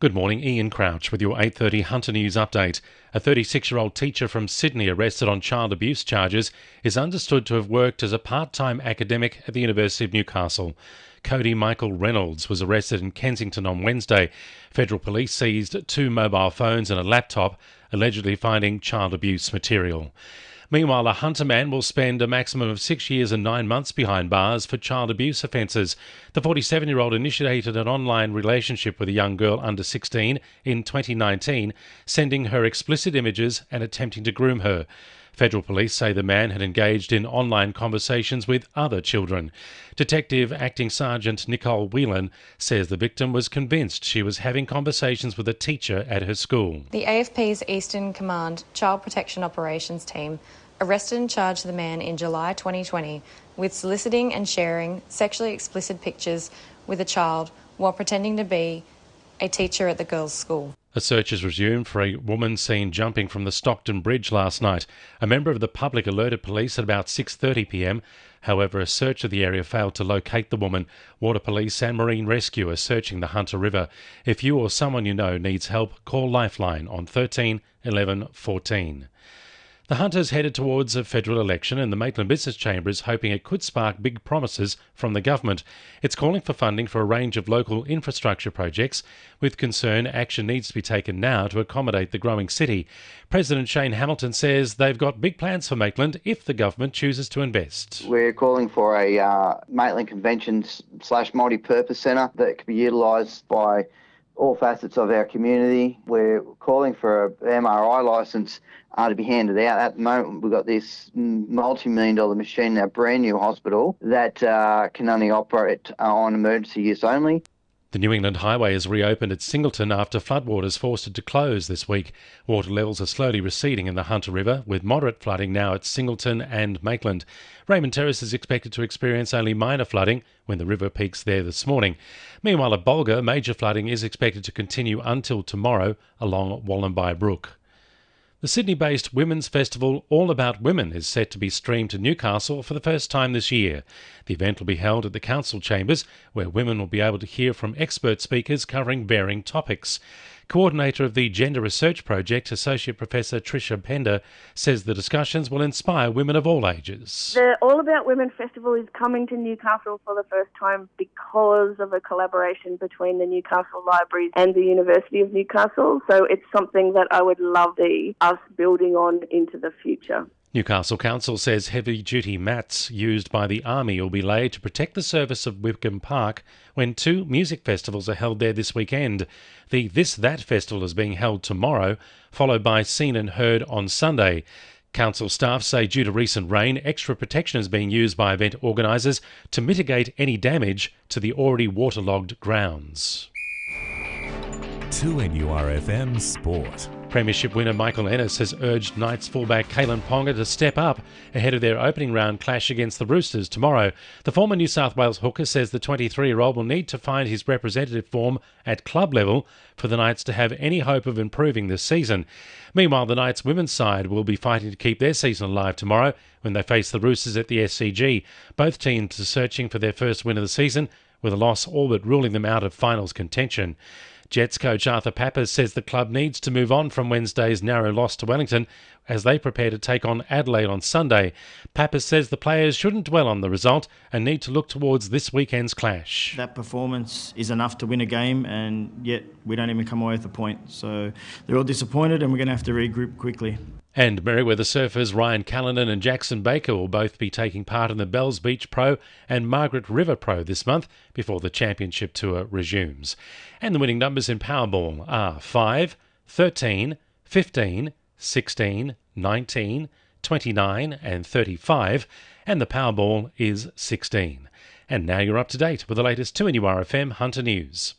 Good morning, Ian Crouch with your 8:30 Hunter News update. A 36-year-old teacher from Sydney arrested on child abuse charges is understood to have worked as a part-time academic at the University of Newcastle. Cody Michael Reynolds was arrested in Kensington on Wednesday. Federal police seized 2 mobile phones and a laptop, allegedly finding child abuse material. Meanwhile, a Hunter man will spend a maximum of 6 years and 9 months behind bars for child abuse offences. The 47-year-old initiated an online relationship with a young girl under 16 in 2019, sending her explicit images and attempting to groom her. Federal police say the man had engaged in online conversations with other children. Detective Acting Sergeant Nicole Whelan says the victim was convinced she was having conversations with a teacher at her school. The AFP's Eastern Command Child Protection Operations team arrested and charged the man in July 2020 with soliciting and sharing sexually explicit pictures with a child while pretending to be a teacher at the girls' school. A search is resumed for a woman seen jumping from the Stockton Bridge last night. A member of the public alerted police at about 6:30 p.m. However, a search of the area failed to locate the woman. Water police and marine rescue are searching the Hunter River. If you or someone you know needs help, call Lifeline on 13 11 14. The Hunters headed towards a federal election, and the Maitland Business Chamber is hoping it could spark big promises from the government. It's calling for funding for a range of local infrastructure projects. With concern, action needs to be taken now to accommodate the growing city. President Shane Hamilton says they've got big plans for Maitland if the government chooses to invest. We're calling for a Maitland Convention/multi-purpose centre that can be utilised by all facets of our community. We're calling for an MRI licence to be handed out. At the moment, we've got this multi-million-dollar machine in our brand new hospital that can only operate on emergency use only. The New England Highway is reopened at Singleton after floodwaters forced it to close this week. Water levels are slowly receding in the Hunter River, with moderate flooding now at Singleton and Maitland. Raymond Terrace is expected to experience only minor flooding when the river peaks there this morning. Meanwhile, at Bulga, major flooding is expected to continue until tomorrow along Wallenby Brook. The Sydney-based Women's Festival All About Women is set to be streamed to Newcastle for the first time this year. The event will be held at the council chambers, where women will be able to hear from expert speakers covering varying topics. Coordinator of the Gender Research Project, Associate Professor Tricia Pender, says the discussions will inspire women of all ages. The All About Women Festival is coming to Newcastle for the first time because of a collaboration between the Newcastle Libraries and the University of Newcastle. So it's something that I would love to see us building on into the future. Newcastle Council says heavy-duty mats used by the Army will be laid to protect the surface of Wickham Park when 2 music festivals are held there this weekend. The This That Festival is being held tomorrow, followed by Seen and Heard on Sunday. Council staff say due to recent rain, extra protection is being used by event organisers to mitigate any damage to the already waterlogged grounds. 2NURFM Sport. Premiership winner Michael Ennis has urged Knights fullback Kalen Ponga to step up ahead of their opening round clash against the Roosters tomorrow. The former New South Wales hooker says the 23-year-old will need to find his representative form at club level for the Knights to have any hope of improving this season. Meanwhile, the Knights women's side will be fighting to keep their season alive tomorrow when they face the Roosters at the SCG. Both teams are searching for their first win of the season, with a loss all but ruling them out of finals contention. Jets coach Arthur Pappas says the club needs to move on from Wednesday's narrow loss to Wellington as they prepare to take on Adelaide on Sunday. Pappas says the players shouldn't dwell on the result and need to look towards this weekend's clash. That performance is enough to win a game, and yet we don't even come away with a point. So they're all disappointed, and we're going to have to regroup quickly. And Merriweather surfers Ryan Callanan and Jackson Baker will both be taking part in the Bells Beach Pro and Margaret River Pro this month before the championship tour resumes. And the winning numbers in Powerball are 5, 13, 15, 16, 19, 29 and 35, and the Powerball is 16. And now you're up to date with the latest 2NURFM Hunter News.